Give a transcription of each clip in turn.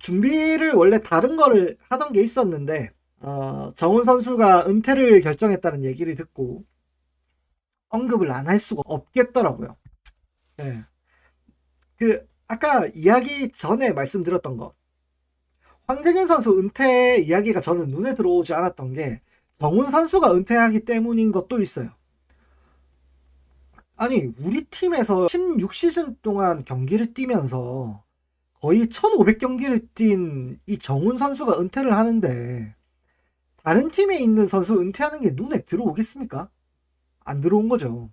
준비를 원래 다른 거를 하던 게 있었는데 정훈 선수가 은퇴를 결정했다는 얘기를 듣고 언급을 안 할 수가 없겠더라고요. 네. 그 아까 이야기 전에 말씀드렸던 거, 황재균 선수 은퇴 이야기가 저는 눈에 들어오지 않았던 게 정훈 선수가 은퇴하기 때문인 것도 있어요. 아니, 우리 팀에서 16시즌 동안 경기를 뛰면서 거의 1500경기를 뛴 이 정훈 선수가 은퇴를 하는데 다른 팀에 있는 선수 은퇴하는 게 눈에 들어오겠습니까? 안 들어온 거죠.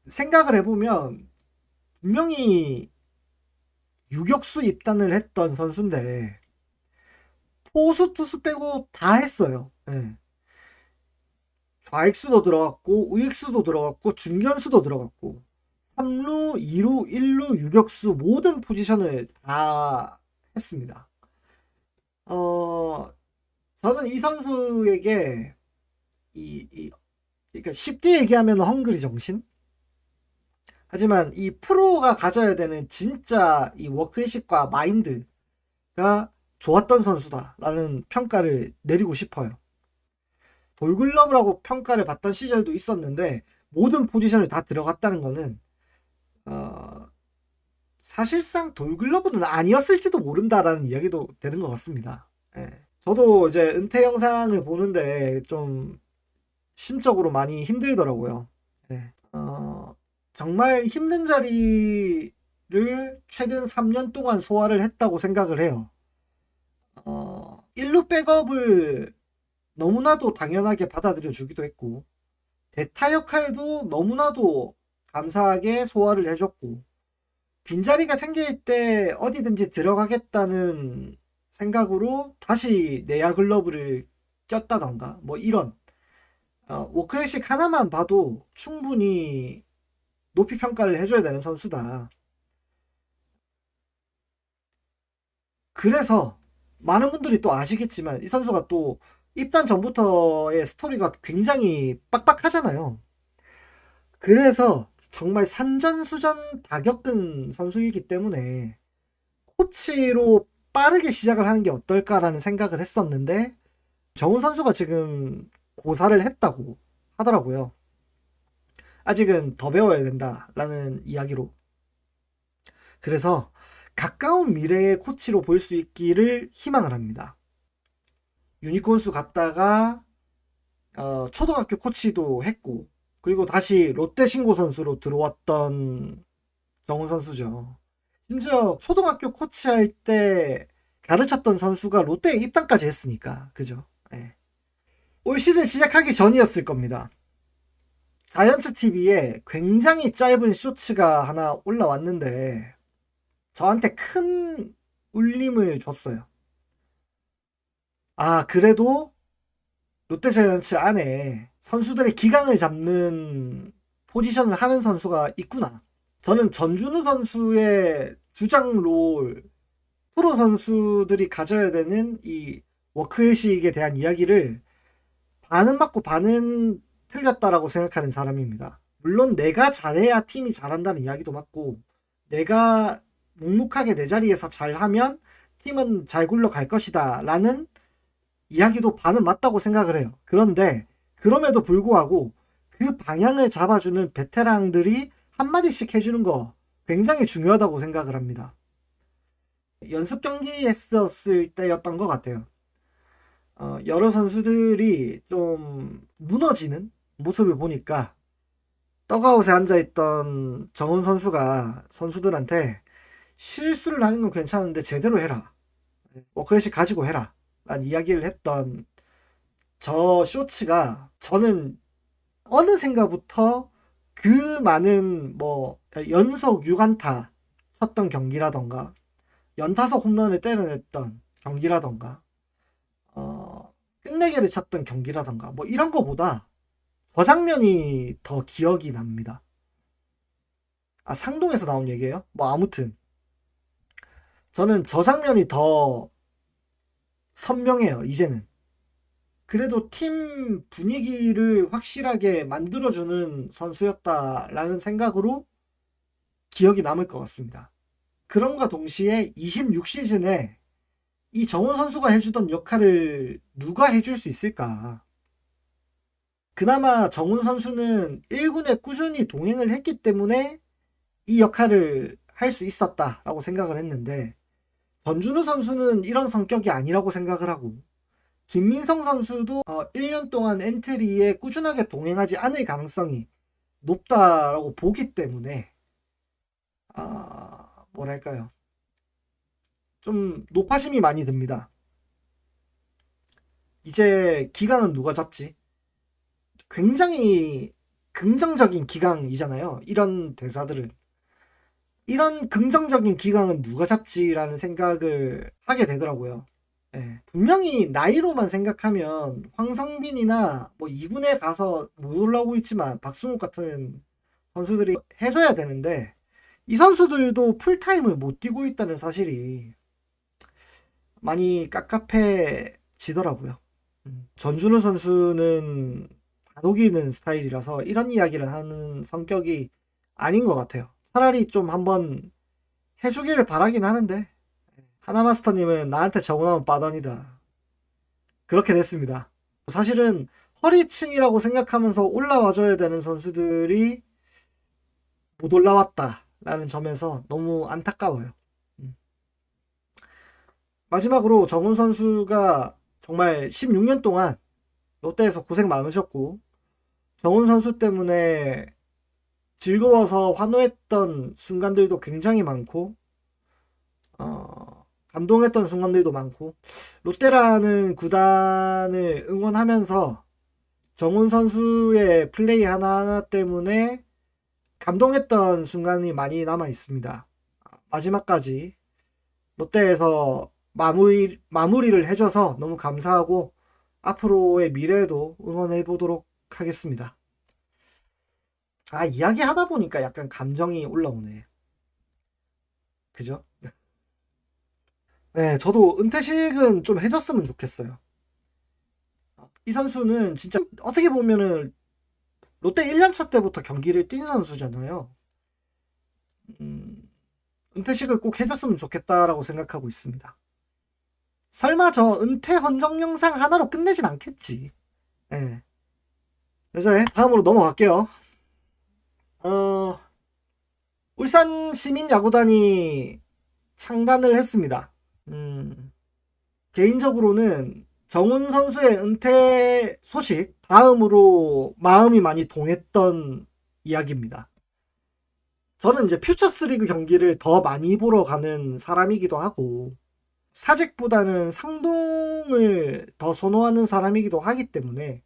생각을 해보면 분명히 유격수 입단을 했던 선수인데 포수 투수 빼고 다 했어요. 네. 좌익수도 들어갔고 우익수도 들어갔고 중견수도 들어갔고 3루, 2루, 1루, 유격수 모든 포지션을 다 했습니다. 저는 이 선수에게 그러니까 쉽게 얘기하면 헝그리 정신? 하지만 이 프로가 가져야 되는 진짜 이 워크의식과 마인드가 좋았던 선수다라는 평가를 내리고 싶어요. 돌글러브라고 평가를 받던 시절도 있었는데 모든 포지션을 다 들어갔다는 거는 사실상 돌글러브는 아니었을지도 모른다라는 이야기도 되는 것 같습니다. 예. 저도 이제 은퇴 영상을 보는데 좀 심적으로 많이 힘들더라고요. 예. 정말 힘든 자리를 최근 3년 동안 소화를 했다고 생각을 해요. 1루 백업을 너무나도 당연하게 받아들여 주기도 했고 대타 역할도 너무나도 감사하게 소화를 해줬고 빈자리가 생길 때 어디든지 들어가겠다는 생각으로 다시 내야 글러브를 꼈다던가 뭐 이런 워크의식 하나만 봐도 충분히 높이 평가를 해줘야 되는 선수다. 그래서 많은 분들이 또 아시겠지만 이 선수가 또 입단 전부터의 스토리가 굉장히 빡빡하잖아요. 그래서 정말 산전수전 다 겪은 선수이기 때문에 코치로 빠르게 시작을 하는 게 어떨까라는 생각을 했었는데 정훈 선수가 지금 고사를 했다고 하더라고요. 아직은 더 배워야 된다라는 이야기로. 그래서 가까운 미래의 코치로 볼 수 있기를 희망을 합니다. 유니콘수 갔다가 초등학교 코치도 했고 그리고 다시 롯데 신고 선수로 들어왔던 정훈 선수죠. 심지어 초등학교 코치할 때 가르쳤던 선수가 롯데에 입단까지 했으니까 그죠. 네. 올 시즌 시작하기 전이었을 겁니다. 자이언츠 TV에 굉장히 짧은 쇼츠가 하나 올라왔는데 저한테 큰 울림을 줬어요. 아, 그래도 롯데자이언츠 안에 선수들의 기강을 잡는 포지션을 하는 선수가 있구나. 저는 전준우 선수의 주장 롤, 프로 선수들이 가져야 되는 이 워크의식에 대한 이야기를 반은 맞고 반은 틀렸다라고 생각하는 사람입니다. 물론 내가 잘해야 팀이 잘한다는 이야기도 맞고 내가 묵묵하게 내 자리에서 잘하면 팀은 잘 굴러갈 것이다 라는 이야기도 반은 맞다고 생각을 해요. 그런데 그럼에도 불구하고 그 방향을 잡아주는 베테랑들이 한마디씩 해주는 거 굉장히 중요하다고 생각을 합니다. 연습 경기 했었을 때였던 것 같아요. 여러 선수들이 좀 무너지는 모습을 보니까 떡아웃에 앉아있던 정훈 선수가 선수들한테 실수를 하는 건 괜찮은데 제대로 해라. 워크잇이 가지고 해라. 라는 이야기를 했던 저 쇼츠가 저는 어느샌가부터 그 많은 뭐 연속 6안타 쳤던 경기라던가 연타석 홈런을 때려냈던 경기라던가 끝내기를 쳤던 경기라던가 뭐 이런 거보다 저 장면이 더 기억이 납니다. 아, 상동에서 나온 얘기예요? 뭐 아무튼 저는 저 장면이 더 선명해요. 이제는. 그래도 팀 분위기를 확실하게 만들어주는 선수였다라는 생각으로 기억이 남을 것 같습니다. 그럼과 동시에 26시즌에 이 정훈 선수가 해주던 역할을 누가 해줄 수 있을까? 그나마 정훈 선수는 1군에 꾸준히 동행을 했기 때문에 이 역할을 할 수 있었다라고 생각을 했는데, 전준우 선수는 이런 성격이 아니라고 생각을 하고, 김민성 선수도 1년 동안 엔트리에 꾸준하게 동행하지 않을 가능성이 높다라고 보기 때문에 뭐랄까요, 좀 노파심이 많이 듭니다. 이제 기강은 누가 잡지? 굉장히 긍정적인 기강이잖아요, 이런 대사들은. 이런 긍정적인 기강은 누가 잡지라는 생각을 하게 되더라고요. 예, 분명히 나이로만 생각하면 황성빈이나 뭐 2군에 가서 못 올라오고 있지만 박승욱 같은 선수들이 해줘야 되는데, 이 선수들도 풀타임을 못 뛰고 있다는 사실이 많이 깝깝해지더라고요. 전준우 선수는 다독이는 스타일이라서 이런 이야기를 하는 성격이 아닌 것 같아요. 차라리 좀 한번 해주기를 바라긴 하는데, 하나마스터님은 나한테 정원하면 빠던이다. 그렇게 됐습니다. 사실은 허리층이라고 생각하면서 올라와줘야 되는 선수들이 못 올라왔다라는 점에서 너무 안타까워요. 마지막으로 정훈 선수가 정말 16년 동안 롯데에서 고생 많으셨고, 정훈 선수 때문에 즐거워서 환호했던 순간들도 굉장히 많고, 감동했던 순간들도 많고, 롯데라는 구단을 응원하면서 정훈 선수의 플레이 하나하나 때문에 감동했던 순간이 많이 남아 있습니다. 마지막까지 롯데에서 마무리를 해줘서 너무 감사하고, 앞으로의 미래에도 응원해 보도록 하겠습니다. 이야기 하다 보니까 약간 감정이 올라오네. 그죠? 네, 저도 은퇴식은 좀 해줬으면 좋겠어요. 이 선수는 진짜 어떻게 보면은 롯데 1년차 때부터 경기를 뛴 선수잖아요. 은퇴식을 꼭 해줬으면 좋겠다라고 생각하고 있습니다. 설마 저 은퇴 헌정 영상 하나로 끝내진 않겠지. 네. 이제 다음으로 넘어갈게요. 울산 시민야구단이 창단을 했습니다. 개인적으로는 정훈 선수의 은퇴 소식 다음으로 마음이 많이 동했던 이야기입니다. 저는 이제 퓨처스리그 경기를 더 많이 보러 가는 사람이기도 하고, 사직보다는 상동을 더 선호하는 사람이기도 하기 때문에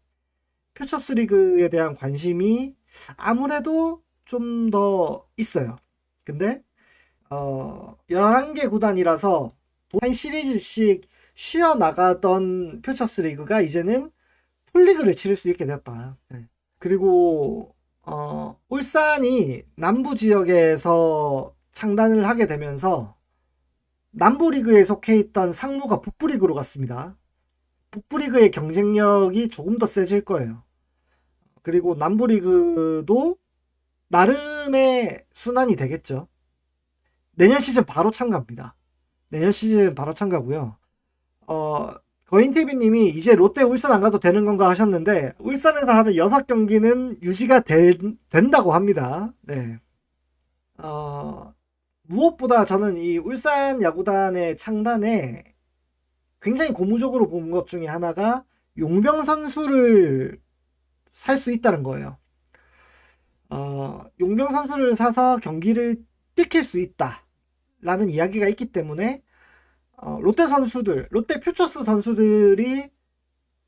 퓨처스리그에 대한 관심이 아무래도 좀 더 있어요. 근데 11개 구단이라서 한 시리즈씩 쉬어나가던 퓨처스리그가 이제는 풀리그를 치를 수 있게 되었다. 네. 그리고 울산이 남부 지역에서 창단을 하게 되면서 남부리그에 속해 있던 상무가 북부리그로 갔습니다. 북부리그의 경쟁력이 조금 더 세질 거예요. 그리고 남부리그도 나름의 순환이 되겠죠. 내년 시즌 바로 참가합니다. 내년 시즌 바로 참가고요. 거인TV님이 이제 롯데 울산 안 가도 되는 건가 하셨는데, 울산에서 하는 6경기는 유지가 된다고 합니다. 네. 무엇보다 저는 이 울산 야구단의 창단에 굉장히 고무적으로 본 것 중에 하나가 용병 선수를 살 수 있다는 거예요. 용병 선수를 사서 경기를 뛰킬 수 있다 라는 이야기가 있기 때문에 롯데 선수들, 롯데 퓨처스 선수들이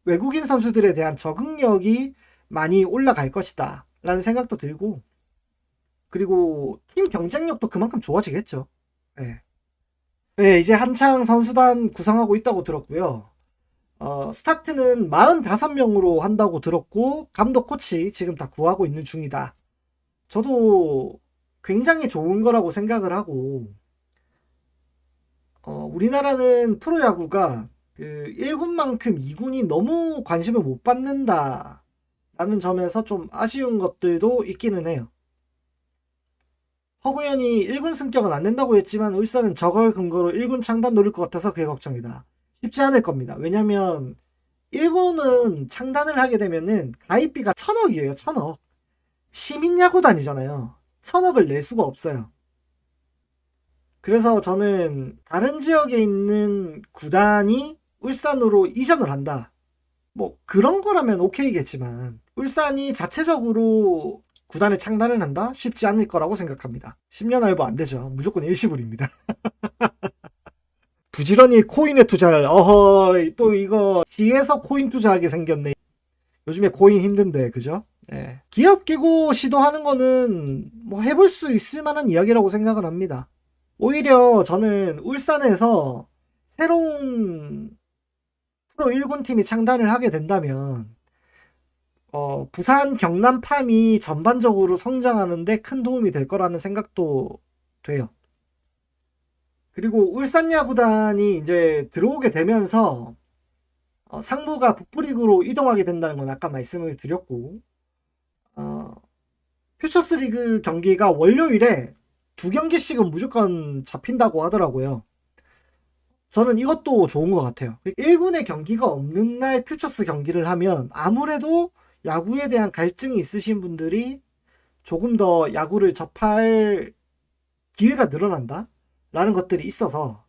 외국인 선수들에 대한 적응력이 많이 올라갈 것이다 라는 생각도 들고, 그리고 팀 경쟁력도 그만큼 좋아지겠죠. 네. 네, 이제 한창 선수단 구성하고 있다고 들었고요. 스타트는 45명으로 한다고 들었고, 감독 코치 지금 다 구하고 있는 중이다. 저도 굉장히 좋은 거라고 생각을 하고, 우리나라는 프로야구가 1군만큼 2군이 너무 관심을 못 받는다 라는 점에서 좀 아쉬운 것들도 있기는 해요. 허구현이 1군 승격은 안 된다고 했지만 울산은 저걸 근거로 1군 창단 노릴 것 같아서 그게 걱정이다. 쉽지 않을 겁니다. 왜냐면 1군은 창단을 하게 되면은 가입비가 1,000억이에요. 1,000억. 시민야구단이잖아요. 1,000억을 낼 수가 없어요. 그래서 저는 다른 지역에 있는 구단이 울산으로 이전을 한다. 뭐 그런 거라면 오케이겠지만 울산이 자체적으로 구단의 창단을 한다? 쉽지 않을 거라고 생각합니다. 10년 할부 안 되죠. 무조건 일시불입니다. 부지런히 코인에 투자를 어허 또 이거 지에서 코인 투자하게 생겼네. 요즘에 코인 힘든데 그죠? 예. 기업 끼고 시도하는 거는 뭐 해볼 수 있을 만한 이야기라고 생각을 합니다. 오히려 저는 울산에서 새로운 프로 1군 팀이 창단을 하게 된다면 부산 경남팜이 전반적으로 성장하는데 큰 도움이 될 거라는 생각도 돼요. 그리고 울산 야구단이 이제 들어오게 되면서 상무가 북부리그로 이동하게 된다는 건 아까 말씀을 드렸고 퓨처스리그 경기가 월요일에 2경기씩은 무조건 잡힌다고 하더라고요. 저는 이것도 좋은 것 같아요. 1군에 경기가 없는 날 퓨처스 경기를 하면 아무래도 야구에 대한 갈증이 있으신 분들이 조금 더 야구를 접할 기회가 늘어난다? 라는 것들이 있어서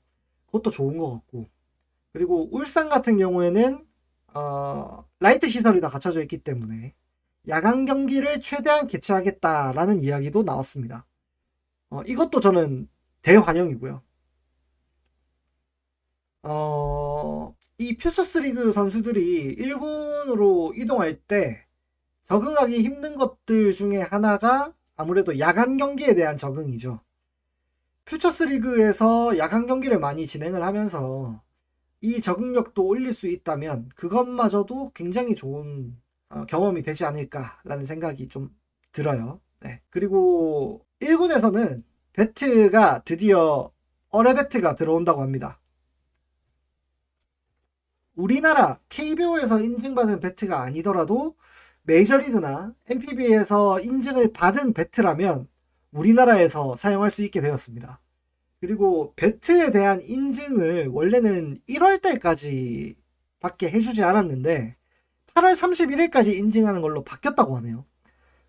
그것도 좋은 것 같고, 그리고 울산 같은 경우에는 라이트 시설이 다 갖춰져 있기 때문에 야간 경기를 최대한 개최하겠다라는 이야기도 나왔습니다. 이것도 저는 대환영이고요. 이 퓨처스리그 선수들이 1군으로 이동할 때 적응하기 힘든 것들 중에 하나가 아무래도 야간 경기에 대한 적응이죠. 퓨처스리그에서 야간 경기를 많이 진행을 하면서 이 적응력도 올릴 수 있다면 그것마저도 굉장히 좋은 경험이 되지 않을까라는 생각이 좀 들어요. 네. 그리고 1군에서는 배트가 드디어 어레배트가 들어온다고 합니다. 우리나라 KBO에서 인증받은 배트가 아니더라도 메이저리그나 NPB에서 인증을 받은 배트라면 우리나라에서 사용할 수 있게 되었습니다. 그리고 배트에 대한 인증을 원래는 1월달까지 밖에 해주지 않았는데 8월 31일까지 인증하는 걸로 바뀌었다고 하네요.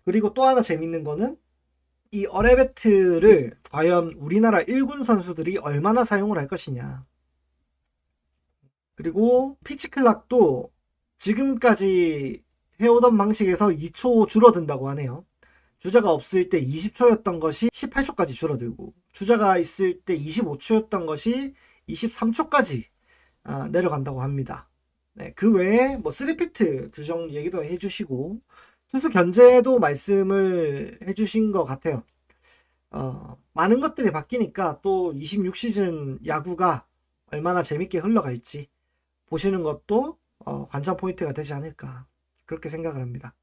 그리고 또 하나 재밌는 거는 이 어레배트를 과연 우리나라 1군 선수들이 얼마나 사용을 할 것이냐. 그리고 피치클락도 지금까지 해오던 방식에서 2초 줄어든다고 하네요. 주자가 없을 때 20초였던 것이 18초까지 줄어들고, 주자가 있을 때 25초였던 것이 23초까지 내려간다고 합니다. 네, 그 외에 뭐 3피트 규정 얘기도 해주시고 투수 견제도 말씀을 해주신 것 같아요. 많은 것들이 바뀌니까 또 26시즌 야구가 얼마나 재밌게 흘러갈지 보시는 것도 관전 포인트가 되지 않을까 그렇게 생각을 합니다.